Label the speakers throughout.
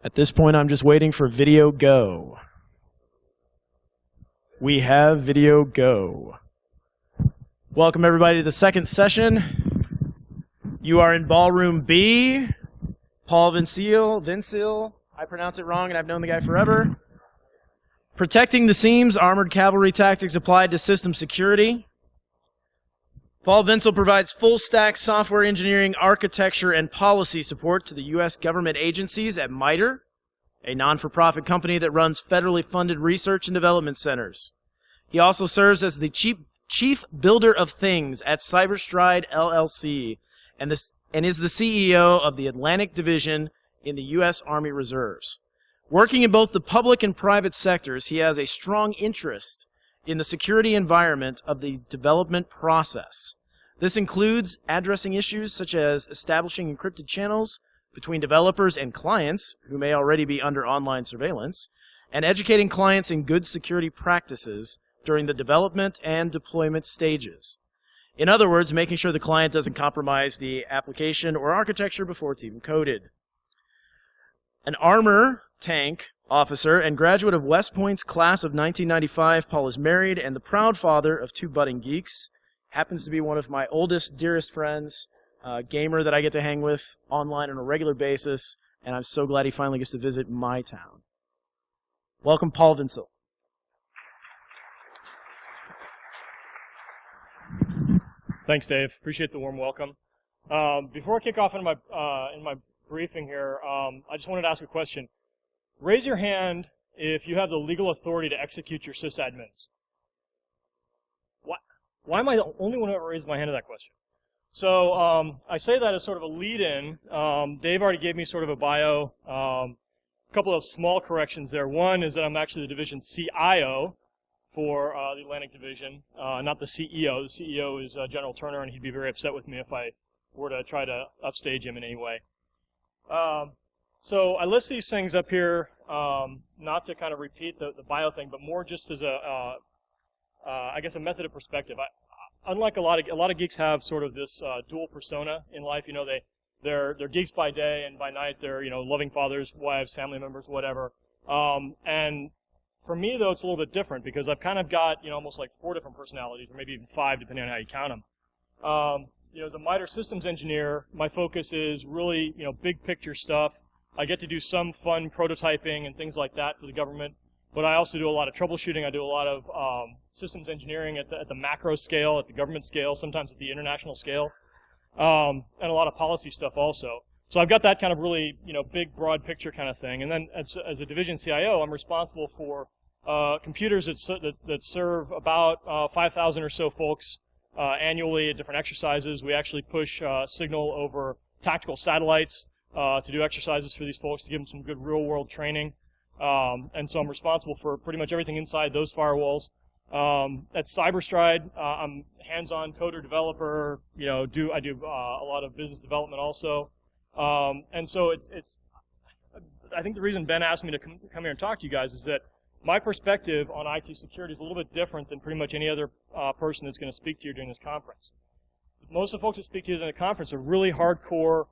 Speaker 1: At this point, I'm just waiting for video go. We have video go. Welcome everybody to the second session. You are in Ballroom B. Paul Vencill. I pronounce it wrong and I've known the guy forever. Protecting the Seams, Armored Cavalry Tactics Applied to System Security. Paul Vencill provides full-stack software engineering, architecture, and policy support to the U.S. government agencies at MITRE, a non-for-profit company that runs federally funded research and development centers. He also serves as the chief builder of things at Cyberstride LLC and is the CEO of the Atlantic Division in the U.S. Army Reserves. Working in both the public and private sectors, he has a strong interest in the security environment of the development process. This includes addressing issues such as establishing encrypted channels between developers and clients, who may already be under online surveillance, and educating clients in good security practices during the development and deployment stages. In other words, making sure the client doesn't compromise the application or architecture before it's even coded. An armor tank officer and graduate of West Point's class of 1995, Paul is married and the proud father of 2 budding geeks. Happens to be one of my oldest, dearest friends, gamer that I get to hang with online on a regular basis, and I'm so glad he finally gets to visit my town. Welcome, Paul Vencill.
Speaker 2: Thanks, Dave. Appreciate the warm welcome. Before I kick off in my briefing here, I just wanted to ask a question. Raise your hand if you have the legal authority to execute your sysadmins. Why am I the only one who ever raised my hand to that question? So I say that as sort of a lead-in. Dave already gave me sort of a bio. A couple of small corrections there. One is that I'm actually the division CIO for the Atlantic Division, not the CEO. The CEO is General Turner, and he'd be very upset with me if I were to try to upstage him in any way. So I list these things up here, not to kind of repeat the bio thing, but more just as I guess a method of perspective. Unlike a lot of geeks have sort of this dual persona in life. You know, they're geeks by day, and by night they're loving fathers, wives, family members, whatever. And for me though, it's a little bit different because I've kind of got almost like 4 different personalities, or maybe even 5, depending on how you count them. As a MITRE systems engineer, my focus is really big picture stuff. I get to do some fun prototyping and things like that for the government, but I also do a lot of troubleshooting. I do a lot of systems engineering at the macro scale, at the government scale, sometimes at the international scale, and a lot of policy stuff also. So I've got that kind of really big, broad picture kind of thing. And then as a division CIO, I'm responsible for computers that serve about 5,000 or so folks annually at different exercises. We actually push signal over tactical satellites to do exercises for these folks, to give them some good real-world training. And so I'm responsible for pretty much everything inside those firewalls. At Cyberstride, I'm hands-on coder developer. I do a lot of business development also. And so I think the reason Ben asked me to come here and talk to you guys is that my perspective on IT security is a little bit different than pretty much any other person that's going to speak to you during this conference. Most of the folks that speak to you during the conference are really hardcore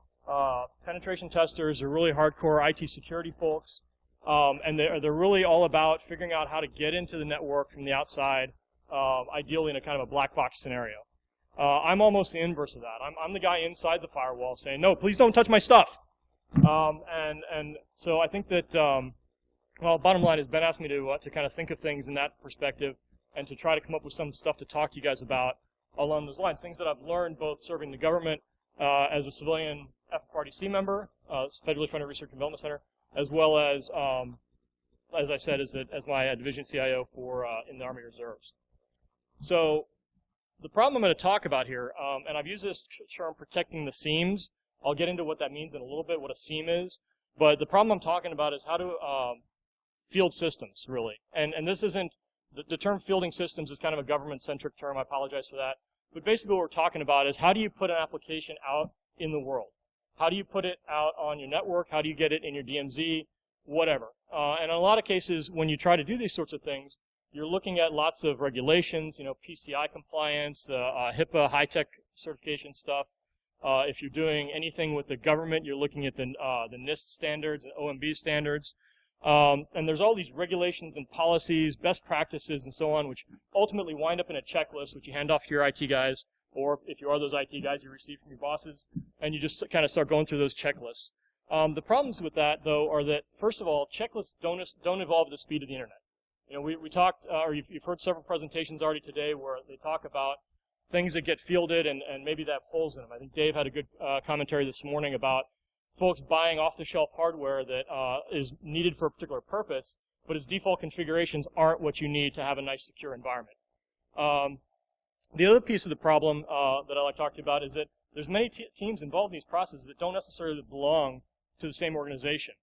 Speaker 2: penetration testers, are really hardcore IT security folks, and they're really all about figuring out how to get into the network from the outside, ideally in a kind of a black box scenario. I'm almost the inverse of that. I'm the guy inside the firewall saying, no, please don't touch my stuff. And so I think that, bottom line is Ben asked me to kind of think of things in that perspective and to try to come up with some stuff to talk to you guys about along those lines, things that I've learned both serving the government as a civilian FFRDC member, Federally Funded Research and Development Center, as well as I said, as my division CIO in the Army Reserves. So the problem I'm going to talk about here, and I've used this term, protecting the seams. I'll get into what that means in a little bit, what a seam is. But the problem I'm talking about is how to field systems, really. And this isn't, the term fielding systems is kind of a government-centric term. I apologize for that. But basically what we're talking about is how do you put an application out in the world? How do you put it out on your network? How do you get it in your DMZ? Whatever. And in a lot of cases, when you try to do these sorts of things, you're looking at lots of regulations, PCI compliance, HIPAA, high-tech certification stuff. If you're doing anything with the government, you're looking at the NIST standards and OMB standards. And there's all these regulations and policies, best practices, and so on, which ultimately wind up in a checklist, which you hand off to your IT guys, or if you are those IT guys, you receive from your bosses, and you just kind of start going through those checklists. The problems with that, though, are that, first of all, checklists don't evolve at the speed of the internet. You know, we talked, or you've heard several presentations already today where they talk about things that get fielded and maybe that have holes in them. I think Dave had a good commentary this morning about folks buying off-the-shelf hardware that is needed for a particular purpose, but its default configurations aren't what you need to have a nice, secure environment. The other piece of the problem that I like to talk to you about is that there's many teams involved in these processes that don't necessarily belong to the same organization.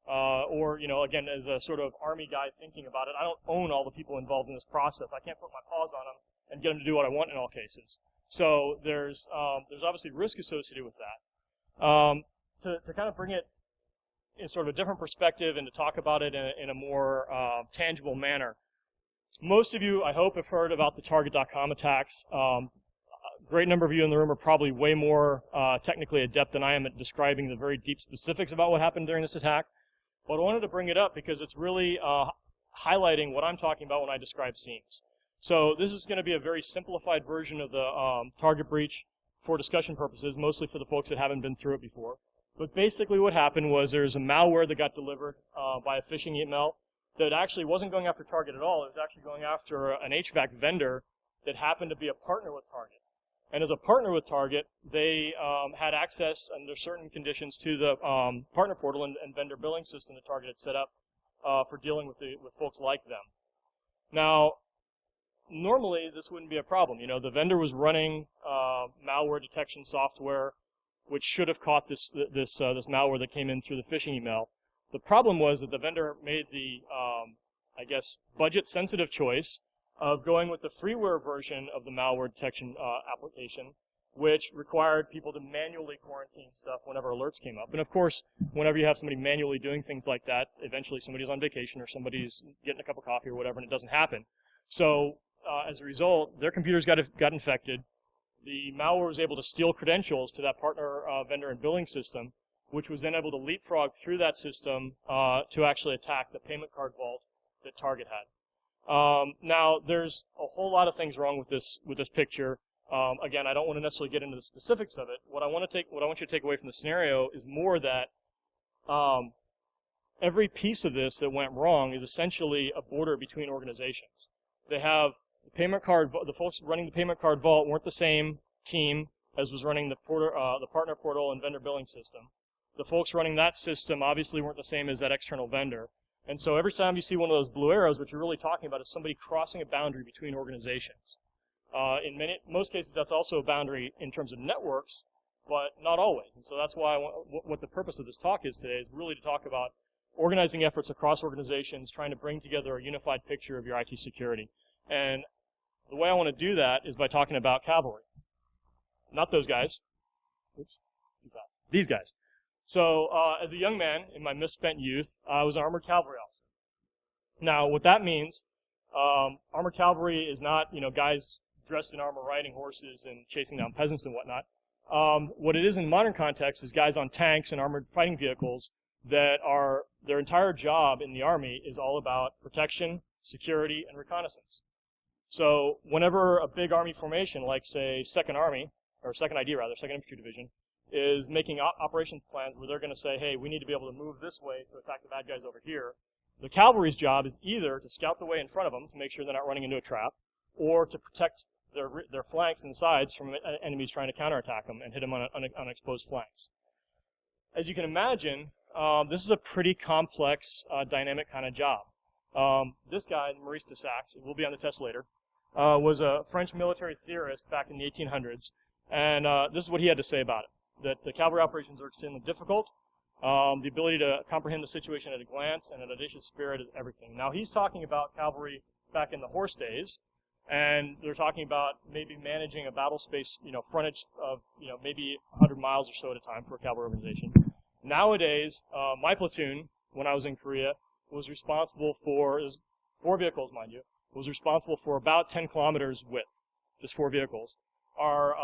Speaker 2: Or, you know, again, as a sort of Army guy thinking about it, I don't own all the people involved in this process. I can't put my paws on them and get them to do what I want in all cases. So there's obviously risk associated with that. To kind of bring it in sort of a different perspective and to talk about it in a more tangible manner, most of you, I hope, have heard about the Target.com attacks. A great number of you in the room are probably way more technically adept than I am at describing the very deep specifics about what happened during this attack. But I wanted to bring it up because it's really highlighting what I'm talking about when I describe Seams. So this is going to be a very simplified version of the target breach for discussion purposes, mostly for the folks that haven't been through it before. But basically what happened was there's a malware that got delivered by a phishing email that actually wasn't going after Target at all. It was actually going after an HVAC vendor that happened to be a partner with Target. And as a partner with Target, they had access under certain conditions to the partner portal and vendor billing system that Target had set up for dealing with folks like them. Now, normally this wouldn't be a problem. You know, the vendor was running malware detection software, which should have caught this malware that came in through the phishing email. The problem was that the vendor made the, I guess, budget-sensitive choice of going with the freeware version of the malware detection application, which required people to manually quarantine stuff whenever alerts came up. And of course, whenever you have somebody manually doing things like that, eventually somebody's on vacation or somebody's getting a cup of coffee or whatever, and it doesn't happen. So as a result, their computers got infected. The malware was able to steal credentials to that partner vendor and billing system, which was then able to leapfrog through that system to actually attack the payment card vault that Target had. Now, there's a whole lot of things wrong with this picture. Again, I don't want to necessarily get into the specifics of it. What I want you to take away from the scenario is more that every piece of this that went wrong is essentially a border between organizations. They have the payment card. The folks running the payment card vault weren't the same team as was running the partner portal and vendor billing system. The folks running that system obviously weren't the same as that external vendor. And so every time you see one of those blue arrows, what you're really talking about is somebody crossing a boundary between organizations. In most cases, that's also a boundary in terms of networks, but not always. And so that's why what the purpose of this talk is today is really to talk about organizing efforts across organizations, trying to bring together a unified picture of your IT security. And the way I want to do that is by talking about cavalry. Not those guys. Oops, too fast. These guys. So as a young man in my misspent youth, I was an armored cavalry officer. Now, what that means, armored cavalry is not, you know, guys dressed in armor riding horses and chasing down peasants and whatnot. What it is in modern context is guys on tanks and armored fighting vehicles that are, their entire job in the Army is all about protection, security, and reconnaissance. So whenever a big Army formation, like say 2nd Army, or 2nd ID rather, 2nd Infantry Division, is making operations plans where they're going to say, hey, we need to be able to move this way to attack the bad guys over here. The cavalry's job is either to scout the way in front of them to make sure they're not running into a trap, or to protect their flanks and sides from enemies trying to counterattack them and hit them on exposed flanks. As you can imagine, this is a pretty complex, dynamic kind of job. This guy, Maurice de Saxe, it will be on the test later, was a French military theorist back in the 1800s, and this is what he had to say about it. That the cavalry operations are extremely difficult. The ability to comprehend the situation at a glance and an audacious spirit is everything. Now, he's talking about cavalry back in the horse days, and they're talking about maybe managing a battle space, you know, frontage of, you know, maybe 100 miles or so at a time for a cavalry organization. Nowadays, my platoon, when I was in Korea, was responsible for, 4 vehicles, mind you, was responsible for about 10 kilometers width, just 4 vehicles. Our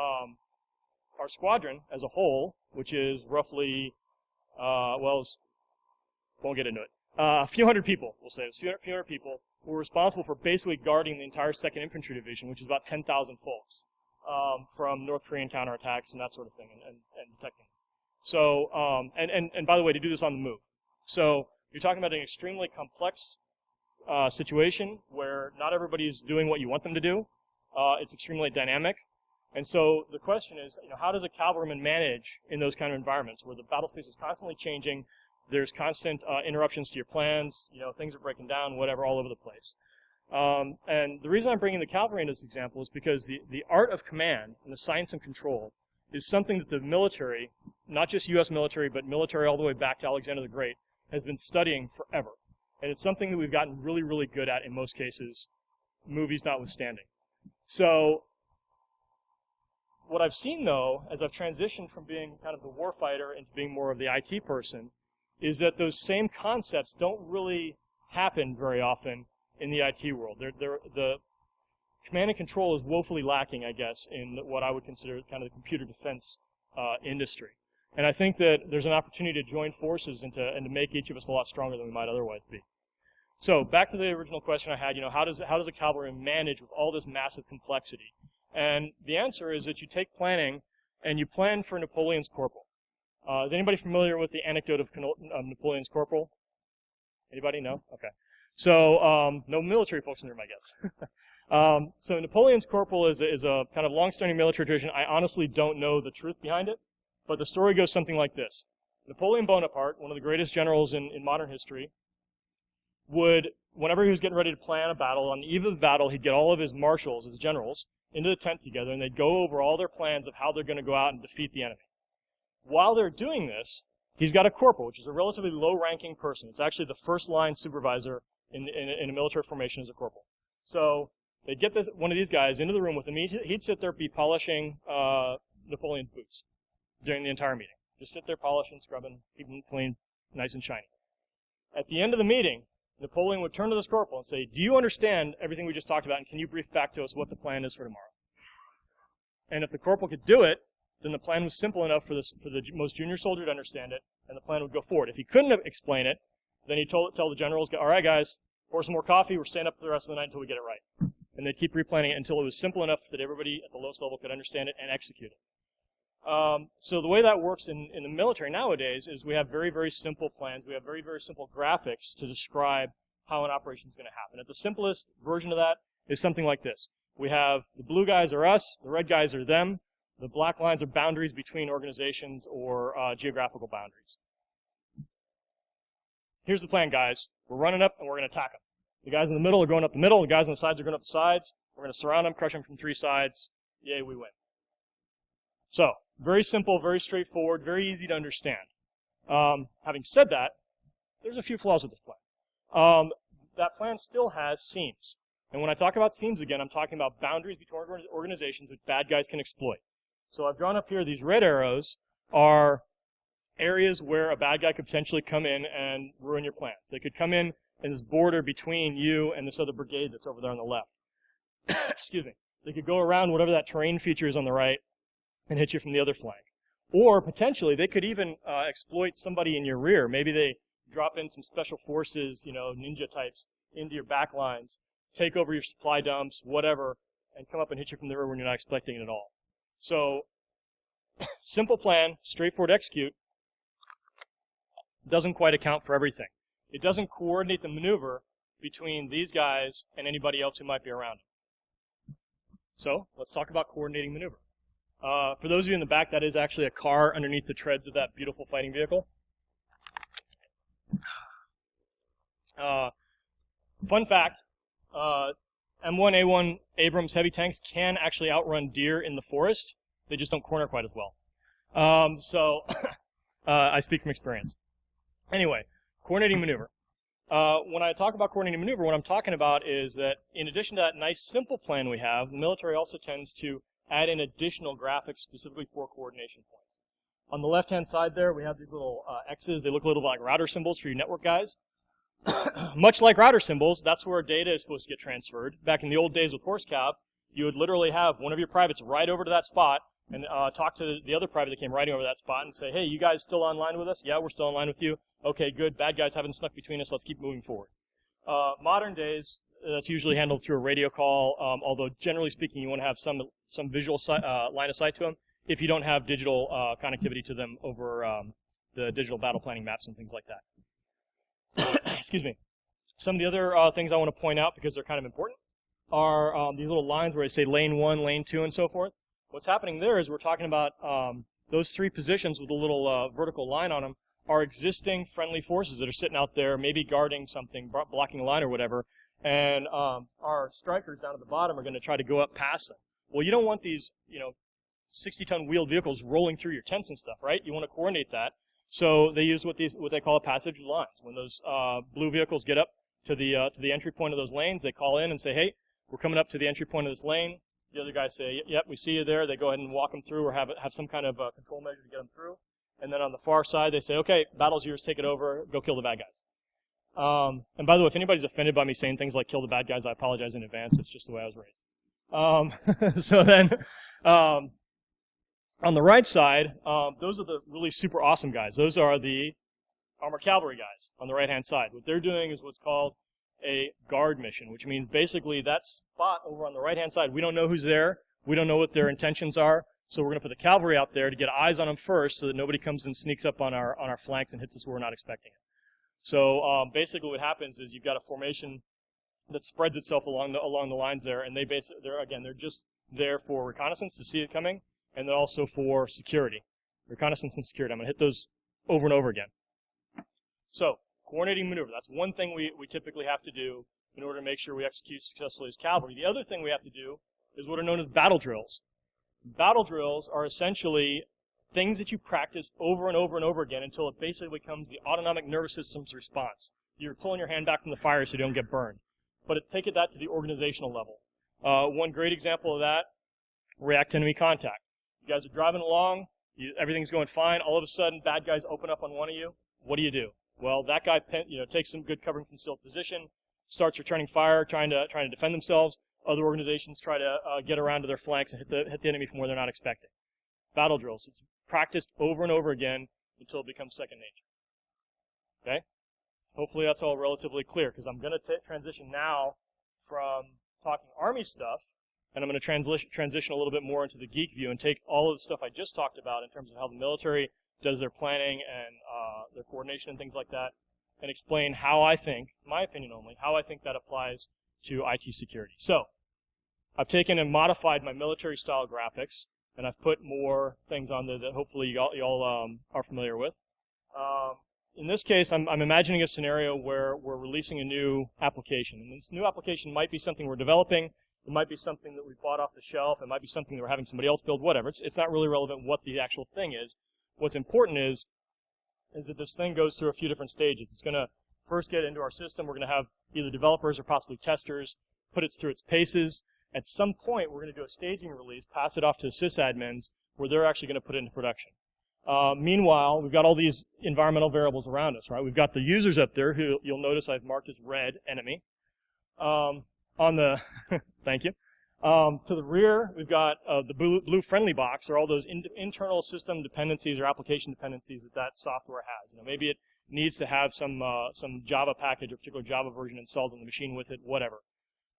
Speaker 2: our squadron as a whole, which is roughly, won't get into it, a few hundred people, we'll say, a few hundred people, who were responsible for basically guarding the entire 2nd Infantry Division, which is about 10,000 folks, from North Korean counterattacks and that sort of thing, and protecting. So, and by the way, to do this on the move. So, you're talking about an extremely complex situation where not everybody's doing what you want them to do. It's extremely dynamic. And so the question is, how does a cavalryman manage in those kind of environments where the battle space is constantly changing, there's constant interruptions to your plans, things are breaking down, whatever, all over the place. And the reason I'm bringing the cavalry into this example is because the art of command and the science and control is something that the military, not just U.S. military, but military all the way back to Alexander the Great, has been studying forever. And it's something that we've gotten really, really good at in most cases, movies notwithstanding. So what I've seen, though, as I've transitioned from being kind of the warfighter into being more of the IT person, is that those same concepts don't really happen very often in the IT world. The command and control is woefully lacking, I guess, in what I would consider kind of the computer defense industry. And I think that there's an opportunity to join forces and to make each of us a lot stronger than we might otherwise be. So back to the original question I had, how does a cavalryman manage with all this massive complexity? And the answer is that you take planning and you plan for Napoleon's Corporal. Is anybody familiar with the anecdote of Napoleon's Corporal? Anybody? No? Okay. So no military folks in the room, I guess. So Napoleon's Corporal is a kind of long-standing military tradition. I honestly don't know the truth behind it, but the story goes something like this. Napoleon Bonaparte, one of the greatest generals in modern history, would, whenever he was getting ready to plan a battle, on the eve of the battle, he'd get all of his marshals, his generals, into the tent together, and they'd go over all their plans of how they're going to go out and defeat the enemy. While they're doing this, he's got a corporal, which is a relatively low-ranking person. It's actually the first-line supervisor in a military formation as a corporal. So they'd get one of these guys into the room with him. He'd sit there, be polishing Napoleon's boots during the entire meeting. Just sit there polishing, scrubbing, keeping them clean, nice and shiny. At the end of the meeting, Napoleon would turn to this corporal and say, "Do you understand everything we just talked about, and can you brief back to us what the plan is for tomorrow?" And if the corporal could do it, then the plan was simple enough for the most junior soldier to understand it, and the plan would go forward. If he couldn't explain it, then he'd tell the generals, "All right, guys, pour some more coffee. We're staying up for the rest of the night until we get it right." And they'd keep replanning it until it was simple enough that everybody at the lowest level could understand it and execute it. So the way that works in the military nowadays is we have very, very simple plans. We have very, very simple graphics to describe how an operation is going to happen. At the simplest version of that is something like this. We have the blue guys are us, the red guys are them, the black lines are boundaries between organizations or geographical boundaries. Here's the plan, guys. We're running up and we're going to attack them. The guys in the middle are going up the middle, the guys on the sides are going up the sides. We're going to surround them, crush them from 3 sides. Yay, we win. So, very simple, very straightforward, very easy to understand. Having said that, there's a few flaws with this plan. That plan still has seams. And when I talk about seams again, I'm talking about boundaries between organizations which bad guys can exploit. So I've drawn up here, these red arrows are areas where a bad guy could potentially come in and ruin your plans. They could come in this border between you and this other brigade that's over there on the left. Excuse me. They could go around whatever that terrain feature is on the right and hit you from the other flank. Or potentially, they could even exploit somebody in your rear. Maybe they drop in some special forces, ninja types, into your back lines, take over your supply dumps, whatever, and come up and hit you from the rear when you're not expecting it at all. So, simple plan, straightforward execute, doesn't quite account for everything. It doesn't coordinate the maneuver between these guys and anybody else who might be around them. So, let's talk about coordinating maneuver. For those of you in the back, that is actually a car underneath the treads of that beautiful fighting vehicle. Fun fact, M1A1 Abrams heavy tanks can actually outrun deer in the forest. They just don't corner quite as well. I speak from experience. Anyway, coordinating maneuver. When I talk about coordinating maneuver, what I'm talking about is that in addition to that nice simple plan we have, the military also tends to add in additional graphics specifically for coordination points. On the left-hand side there, we have these little X's. They look a little like router symbols for you network guys. Much like router symbols, that's where data is supposed to get transferred. Back in the old days with horse cav, you would literally have one of your privates right over to that spot, and talk to the other private that came riding over that spot and say, hey, you guys still online with us? Yeah, we're still online with you. Okay, good. Bad guys haven't snuck between us. Let's keep moving forward. Modern days, that's usually handled through a radio call, although generally speaking, you want to have some visual line of sight to them if you don't have digital connectivity to them over the digital battle planning maps and things like that. Excuse me. Some of the other things I want to point out, because they're kind of important, are these little lines where I say lane 1, lane 2, and so forth. What's happening there is we're talking about those 3 positions with a little vertical line on them are existing friendly forces that are sitting out there, maybe guarding something, blocking a line or whatever, and our strikers down at the bottom are going to try to go up past them. Well, you don't want these, 60-ton wheeled vehicles rolling through your tents and stuff, right? You want to coordinate that. So they use what they call a passage of lines. When those blue vehicles get up to the entry point of those lanes, they call in and say, hey, we're coming up to the entry point of this lane. The other guys say, yep, we see you there. They go ahead and walk them through or have some kind of control measure to get them through. And then on the far side, they say, okay, battle's yours, take it over, go kill the bad guys. And by the way, if anybody's offended by me saying things like kill the bad guys, I apologize in advance. It's just the way I was raised. So then, on the right side, those are the really super awesome guys. Those are the armored cavalry guys on the right-hand side. What they're doing is what's called a guard mission, which means basically that spot over on the right-hand side, we don't know who's there. We don't know what their intentions are. So we're going to put the cavalry out there to get eyes on them first so that nobody comes and sneaks up on our flanks and hits us where we're not expecting it. So basically what happens is you've got a formation that spreads itself along the lines there, and they're just there for reconnaissance to see it coming, and they're also for security. Reconnaissance and security. I'm going to hit those over and over again. So coordinating maneuver, that's one thing we typically have to do in order to make sure we execute successfully as cavalry. The other thing we have to do is what are known as battle drills. Battle drills are essentially things that you practice over and over and over again until it basically becomes the autonomic nervous system's response. You're pulling your hand back from the fire so you don't get burned. But take that to the organizational level. One great example of that, react to enemy contact. You guys are driving along, everything's going fine, all of a sudden bad guys open up on one of you. What do? Well, that guy takes some good cover and concealed position, starts returning fire, trying to defend themselves. Other organizations try to get around to their flanks and hit the enemy from where they're not expecting. Battle drills. It's practiced over and over again until it becomes second nature. Okay? Hopefully that's all relatively clear, because I'm going to transition now from talking Army stuff, and I'm going to transition a little bit more into the Geek View and take all of the stuff I just talked about in terms of how the military does their planning and their coordination and things like that, and explain how I think, my opinion only, how I think that applies to IT security. So, I've taken and modified my military-style graphics, and I've put more things on there that hopefully you all are familiar with. In this case, I'm imagining a scenario where we're releasing a new application. And this new application might be something we're developing. It might be something that we bought off the shelf. It might be something that we're having somebody else build, whatever. It's not really relevant what the actual thing is. What's important is that this thing goes through a few different stages. It's going to first get into our system. We're going to have either developers or possibly testers put it through its paces. At some point, we're going to do a staging release, pass it off to the sysadmins, where they're actually going to put it into production. Meanwhile, we've got all these environmental variables around us, right? We've got the users up there, who you'll notice I've marked as red, enemy. On the, thank you. To the rear, we've got the blue friendly box, or all those internal system dependencies or application dependencies that software has. Maybe it needs to have some Java package or particular Java version installed on the machine with it, whatever.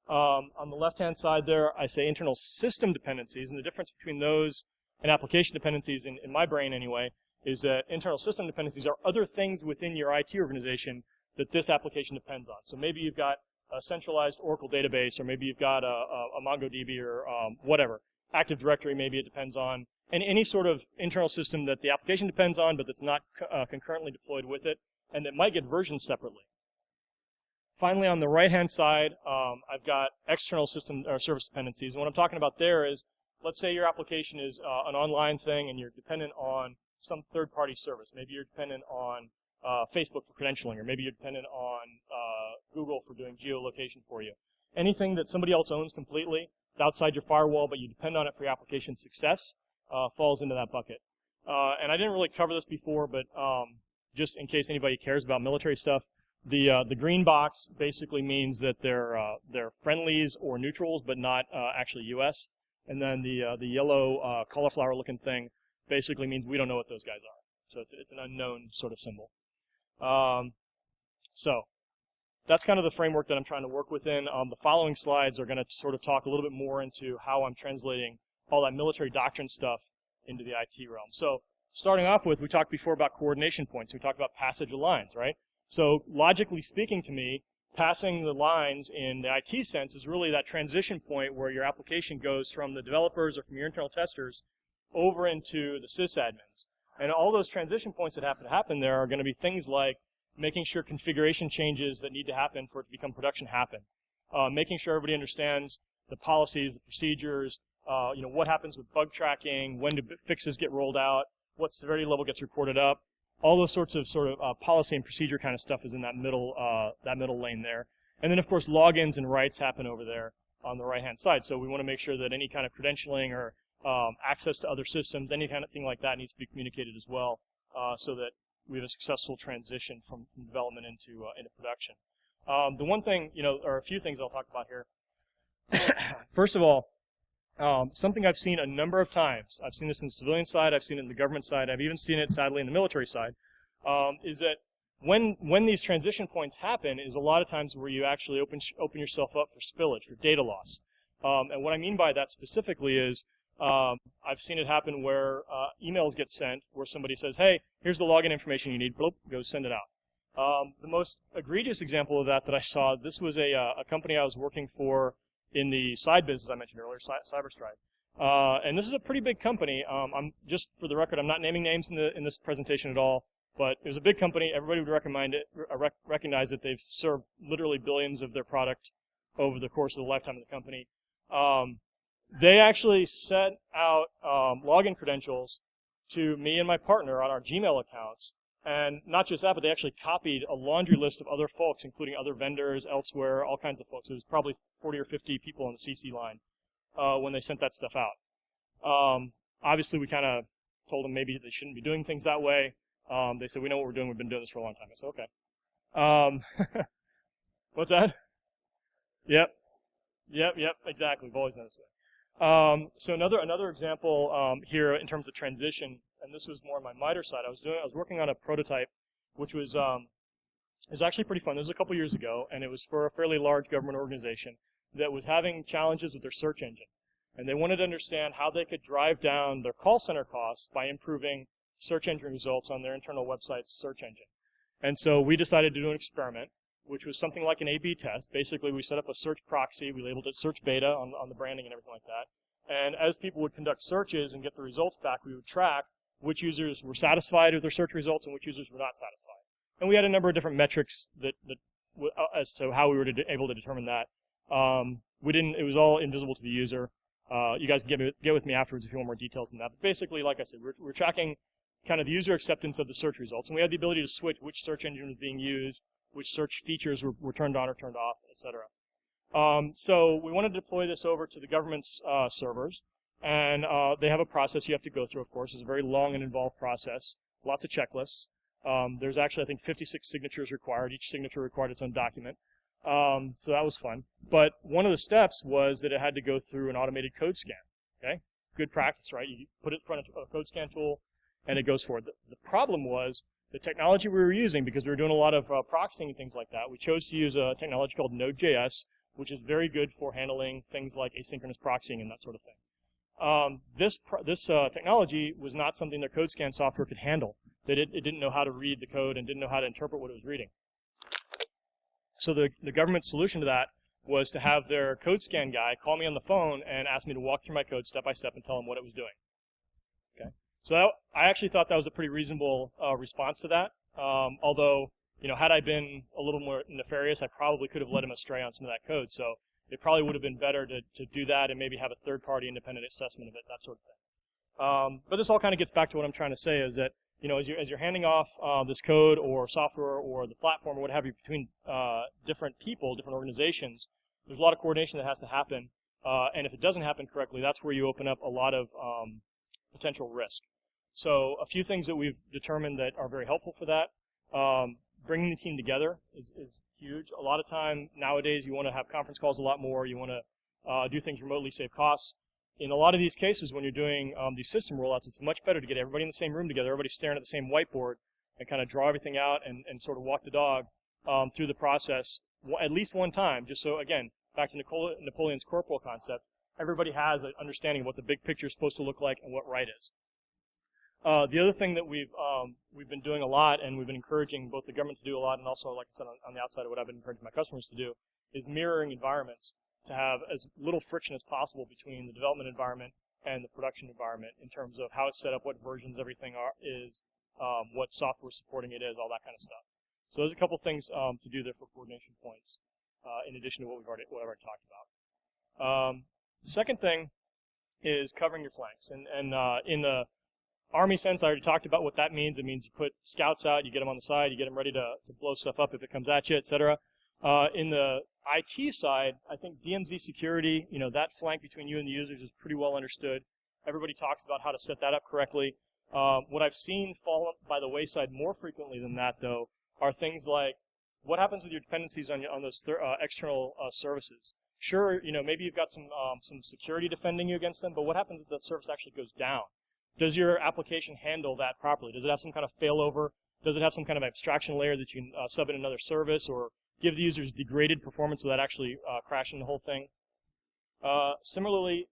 Speaker 2: On the left-hand side there, I say internal system dependencies, and the difference between those and application dependencies, in my brain anyway, is that internal system dependencies are other things within your IT organization that this application depends on. So maybe you've got a centralized Oracle database, or maybe you've got a MongoDB, or whatever. Active Directory, maybe it depends on, and any sort of internal system that the application depends on, but that's not concurrently deployed with it, and that might get versioned separately. Finally, on the right-hand side, I've got external system or service dependencies. And what I'm talking about there is, let's say your application is an online thing and you're dependent on some third-party service. Maybe you're dependent on Facebook for credentialing, or maybe you're dependent on Google for doing geolocation for you. Anything that somebody else owns completely, it's outside your firewall, but you depend on it for your application's success, falls into that bucket. And I didn't really cover this before, but just in case anybody cares about military stuff, the green box basically means that they're friendlies or neutrals, but not actually U.S. and then the yellow cauliflower-looking thing basically means we don't know what those guys are. So it's an unknown sort of symbol. So that's kind of the framework that I'm trying to work within. The following slides are going to sort of talk a little bit more into how I'm translating all that military doctrine stuff into the IT realm. So starting off with, we talked before about coordination points. We talked about passage of lines, right? So logically speaking to me, passing the lines in the IT sense is really that transition point where your application goes from the developers or from your internal testers over into the sysadmins. And all those transition points that have to happen there are going to be things like making sure configuration changes that need to happen for it to become production happen, making sure everybody understands the policies, the procedures, what happens with bug tracking, when do fixes get rolled out, what severity level gets reported up. All those sorts of policy and procedure kind of stuff is in that middle lane there. And then, of course, logins and writes happen over there on the right-hand side. So we want to make sure that any kind of credentialing or access to other systems, any kind of thing like that needs to be communicated as well, so that we have a successful transition from development into production. The one thing, or a few things I'll talk about here. First of all, something I've seen a number of times, I've seen this in the civilian side, I've seen it in the government side, I've even seen it, sadly, in the military side, is that when these transition points happen is a lot of times where you actually open yourself up for spillage, for data loss. And what I mean by that specifically is I've seen it happen where emails get sent where somebody says, hey, here's the login information you need, bloop, go send it out. The most egregious example of that I saw, this was a company I was working for in the side business I mentioned earlier, CyberStrike. And this is a pretty big company. I'm just for the record, I'm not naming names in this presentation at all, but it was a big company. Everybody would recognize that they've served literally billions of their product over the course of the lifetime of the company. They actually sent out login credentials to me and my partner on our Gmail accounts. And not just that, but they actually copied a laundry list of other folks, including other vendors elsewhere, all kinds of folks. There was probably 40 or 50 people on the CC line when they sent that stuff out. Obviously, we kind of told them maybe they shouldn't be doing things that way. They said, we know what we're doing. We've been doing this for a long time. I said, okay. What's that? Yep, exactly. We've always done this way. So another example here in terms of transition, and this was more on my MITRE side. I was working on a prototype, which was actually pretty fun. This was a couple years ago, and it was for a fairly large government organization that was having challenges with their search engine, and they wanted to understand how they could drive down their call center costs by improving search engine results on their internal website's search engine. And so we decided to do an experiment, which was something like an A/B test. Basically, we set up a search proxy. We labeled it search beta on the branding and everything like that. And as people would conduct searches and get the results back, we would track which users were satisfied with their search results and which users were not satisfied. And we had a number of different metrics that as to how we were able to determine that. It was all invisible to the user. You guys can get with me afterwards if you want more details than that. But basically, like I said, we're tracking kind of user acceptance of the search results. And we had the ability to switch which search engine was being used, which search features were turned on or turned off, etc. So we wanted to deploy this over to the government's servers. And they have a process you have to go through, of course. It's a very long and involved process, lots of checklists. There's actually, I think, 56 signatures required. Each signature required its own document. So that was fun. But one of the steps was that it had to go through an automated code scan. Okay, good practice, right? You put it in front of a code scan tool, and it goes forward. The problem was the technology we were using, because we were doing a lot of proxying and things like that. We chose to use a technology called Node.js, which is very good for handling things like asynchronous proxying and that sort of thing. This technology was not something their code scan software could handle. It didn't know how to read the code and didn't know how to interpret what it was reading. So the government's solution to that was to have their code scan guy call me on the phone and ask me to walk through my code step by step and tell him what it was doing. Okay, so I actually thought that was a pretty reasonable response to that. Although, had I been a little more nefarious, I probably could have led him astray on some of that code. So it probably would have been better to do that and maybe have a third-party independent assessment of it, that sort of thing. But this all kind of gets back to what I'm trying to say is that, as you're handing off this code or software or the platform or what have you between different people, different organizations, there's a lot of coordination that has to happen. And if it doesn't happen correctly, that's where you open up a lot of potential risk. So a few things that we've determined that are very helpful for that. Bringing the team together is huge. A lot of time nowadays you want to have conference calls a lot more. You want to do things remotely, save costs. in a lot of these cases, when you're doing these system rollouts, it's much better to get everybody in the same room together, everybody staring at the same whiteboard, and kind of draw everything out and sort of walk the dog through the process at least one time, just so, again, back to Napoleon's Corporal concept, everybody has an understanding of what the big picture is supposed to look like and what right is. The other thing that we've been doing a lot, and we've been encouraging both the government to do a lot, and also, like I said, on the outside of what I've been encouraging my customers to do, is mirroring environments to have as little friction as possible between the development environment and the production environment in terms of how it's set up, what versions everything is, what software supporting it is, all that kind of stuff. So there's a couple things to do there for coordination points, in addition to what I've already talked about. The second thing is covering your flanks, and in the Army sense, I already talked about what that means. It means you put scouts out, you get them on the side, you get them ready to blow stuff up if it comes at you, etc. In the IT side, I think DMZ security, that flank between you and the users is pretty well understood. Everybody talks about how to set that up correctly. What I've seen fall by the wayside more frequently than that, though, are things like what happens with your dependencies on those external services. Sure, maybe you've got some security defending you against them, but what happens if that service actually goes down? Does your application handle that properly? Does it have some kind of failover? Does it have some kind of abstraction layer that you can sub in another service, or give the users degraded performance without actually crashing the whole thing? Similarly,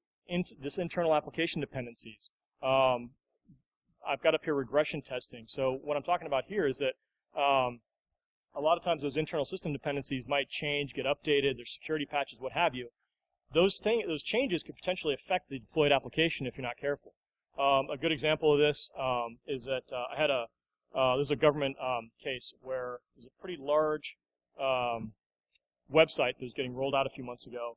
Speaker 2: this internal application dependencies. I've got up here regression testing. So what I'm talking about here is that a lot of times those internal system dependencies might change, get updated, there's security patches, what have you. Those changes could potentially affect the deployed application if you're not careful. A good example of this is that I had this is a government case where there's a pretty large website that was getting rolled out a few months ago,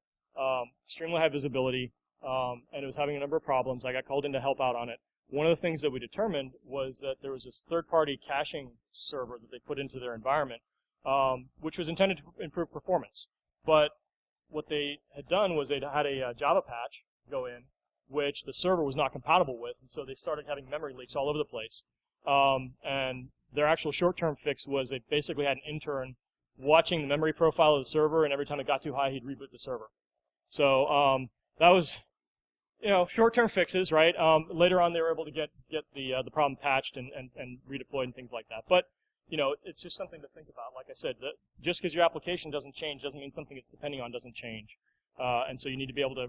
Speaker 2: extremely high visibility, and it was having a number of problems. I got called in to help out on it. One of the things that we determined was that there was this third-party caching server that they put into their environment, which was intended to improve performance. But what they had done was they had a Java patch go in, which the server was not compatible with, and so they started having memory leaks all over the place. And their actual short-term fix was they basically had an intern watching the memory profile of the server, and every time it got too high, he'd reboot the server. So that was, short-term fixes, right? Later on, they were able to get the problem patched and redeployed and things like that. But it's just something to think about. Like I said, just because your application doesn't change doesn't mean something it's depending on doesn't change. And so you need to be able to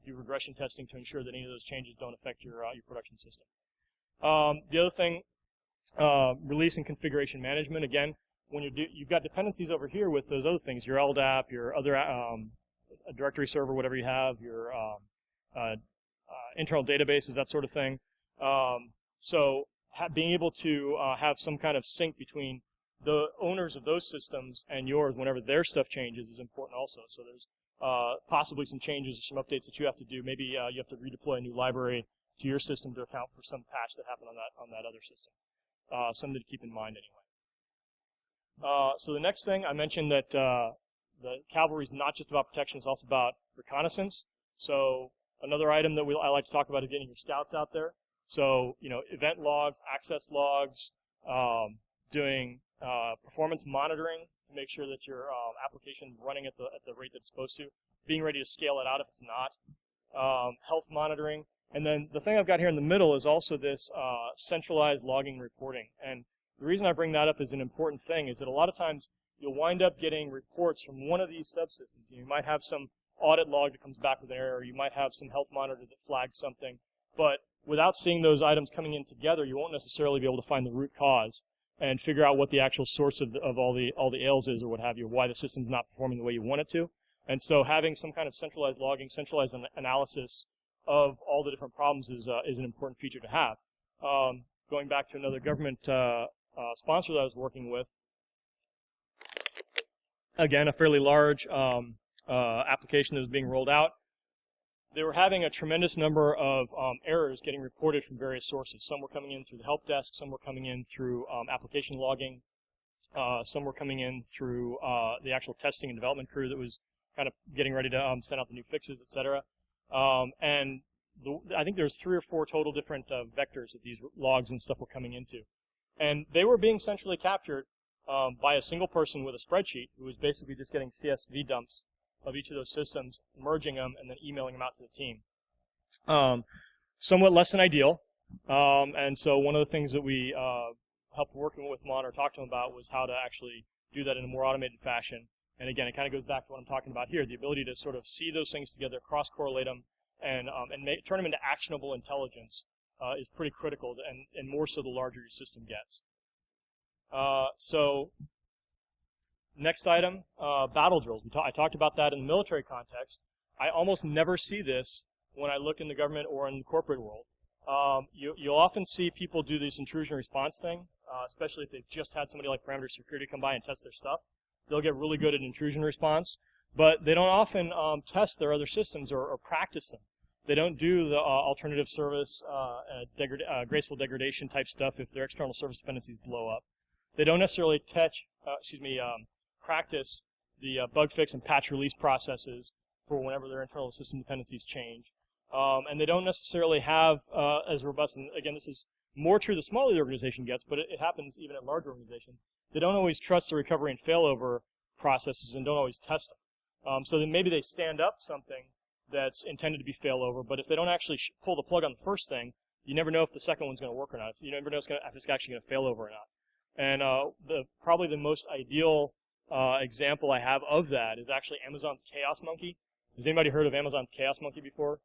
Speaker 2: do regression testing to ensure that any of those changes don't affect your production system. The other thing, release and configuration management. Again, when you've got dependencies over here with those other things, your LDAP, your other a directory server, whatever you have, your internal databases, that sort of thing. So being able to have some kind of sync between the owners of those systems and yours whenever their stuff changes is important also. So there's possibly some changes or some updates that you have to do. Maybe you have to redeploy a new library to your system to account for some patch that happened on that other system. Something to keep in mind anyway. So the next thing, I mentioned that the cavalry is not just about protection, it's also about reconnaissance. So another item that I like to talk about is getting your scouts out there. So, event logs, access logs, doing performance monitoring to make sure that your application is running at the rate that it's supposed to, being ready to scale it out if it's not, health monitoring. And then the thing I've got here in the middle is also this centralized logging reporting. And the reason I bring that up as an important thing is that a lot of times you'll wind up getting reports from one of these subsystems. You might have some audit log that comes back with an error. You might have some health monitor that flags something. But without seeing those items coming in together, you won't necessarily be able to find the root cause and figure out what the actual source of all the ails is or what have you, why the system's not performing the way you want it to. And so having some kind of centralized logging, centralized analysis of all the different problems is an important feature to have. Going back to another government sponsor that I was working with, again, a fairly large application that was being rolled out. They were having a tremendous number of errors getting reported from various sources. Some were coming in through the help desk, some were coming in through application logging, some were coming in through the actual testing and development crew that was kind of getting ready to send out the new fixes, etc. And I think there's 3 or 4 total different vectors that these logs and stuff were coming into. And they were being centrally captured by a single person with a spreadsheet who was basically just getting CSV dumps of each of those systems, merging them, and then emailing them out to the team. Somewhat less than ideal. And so one of the things that we helped working with Mon or talked to him about was how to actually do that in a more automated fashion. And again, it kind of goes back to what I'm talking about here, the ability to sort of see those things together, cross-correlate them, and turn them into actionable intelligence is pretty critical, and more so the larger your system gets. So next item, battle drills. I talked about that in the military context. I almost never see this when I look in the government or in the corporate world. You'll often see people do this intrusion response thing, especially if they've just had somebody like Parameter Security come by and test their stuff. They'll get really good at intrusion response, but they don't often test their other systems or practice them. They don't do the alternative service, graceful degradation type stuff if their external service dependencies blow up. They don't necessarily practice the bug fix and patch release processes for whenever their internal system dependencies change. And they don't necessarily have as robust, and again, this is more true the smaller the organization gets, but it happens even at larger organizations. They don't always trust the recovery and failover processes and don't always test them. So then maybe they stand up something that's intended to be failover, but if they don't actually pull the plug on the first thing, you never know if the second one's going to work or not. You never know if it's actually going to fail over or not. And probably the most ideal example I have of that is actually Amazon's Chaos Monkey. Has anybody heard of Amazon's Chaos Monkey before?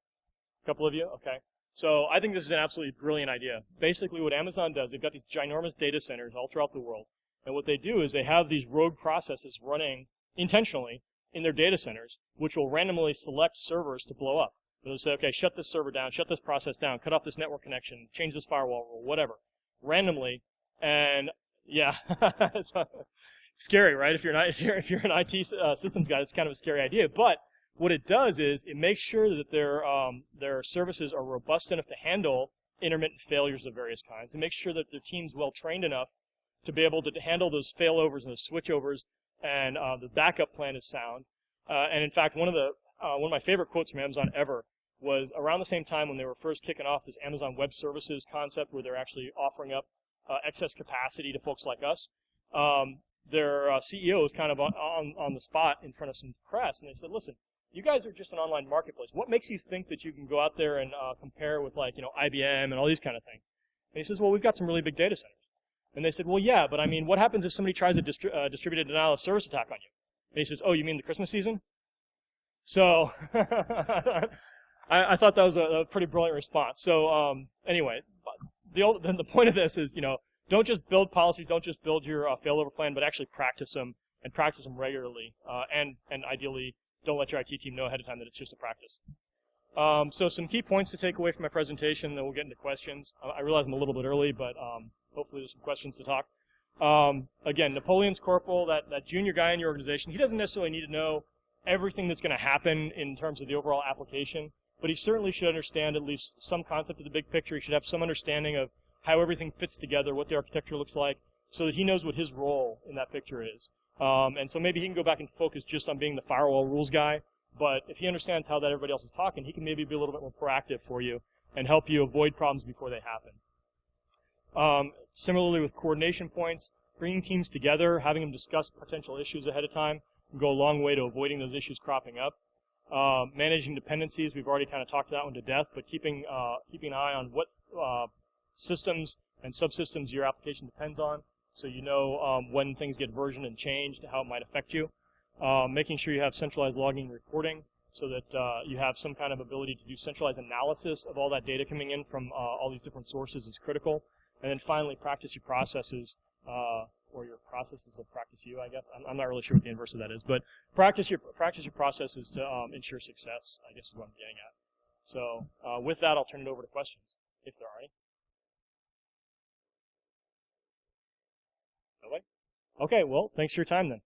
Speaker 2: A couple of you? Okay. So I think this is an absolutely brilliant idea. Basically what Amazon does, they've got these ginormous data centers all throughout the world. And what they do is they have these rogue processes running intentionally in their data centers, which will randomly select servers to blow up. They'll say, okay, shut this server down, shut this process down, cut off this network connection, change this firewall rule, whatever. Randomly. And yeah, it's scary, right? If you're an IT systems guy, it's kind of a scary idea. But what it does is it makes sure that their services are robust enough to handle intermittent failures of various kinds. It makes sure that their team's well trained enough to be able to handle those failovers and those switchovers, and the backup plan is sound. And in fact, one of my favorite quotes from Amazon ever was around the same time when they were first kicking off this Amazon Web Services concept, where they're actually offering up excess capacity to folks like us. Their CEO was kind of on the spot in front of some press, and they said, "Listen, you guys are just an online marketplace. What makes you think that you can go out there and compare with IBM and all these kind of things?" And he says, "Well, we've got some really big data centers." And they said, "Well, yeah, but I mean, what happens if somebody tries a distributed denial of service attack on you?" And he says, "Oh, you mean the Christmas season?" So I thought that was a pretty brilliant response. So anyway, the point of this is, don't just build policies, don't just build your failover plan, but actually practice them, and practice them regularly, and ideally don't let your IT team know ahead of time that it's just a practice. So some key points to take away from my presentation, then we'll get into questions. I realize I'm a little bit early, but hopefully there's some questions to talk. Again, Napoleon's Corporal, that junior guy in your organization, he doesn't necessarily need to know everything that's going to happen in terms of the overall application, but he certainly should understand at least some concept of the big picture. He should have some understanding of how everything fits together, what the architecture looks like, so that he knows what his role in that picture is. And so maybe he can go back and focus just on being the firewall rules guy, but if he understands how that everybody else is talking, he can maybe be a little bit more proactive for you and help you avoid problems before they happen. Similarly with coordination points, bringing teams together, having them discuss potential issues ahead of time can go a long way to avoiding those issues cropping up. Managing dependencies, we've already kind of talked that one to death, but keeping an eye on what systems and subsystems your application depends on, so you know when things get versioned and changed, how it might affect you. Making sure you have centralized logging and reporting, so that you have some kind of ability to do centralized analysis of all that data coming in from all these different sources is critical. And then finally, practice your processes, or your processes will practice you, I guess. I'm not really sure what the inverse of that is, but practice your processes to ensure success, I guess is what I'm getting at. So with that, I'll turn it over to questions, if there are any. Nobody? Okay, well, thanks for your time then.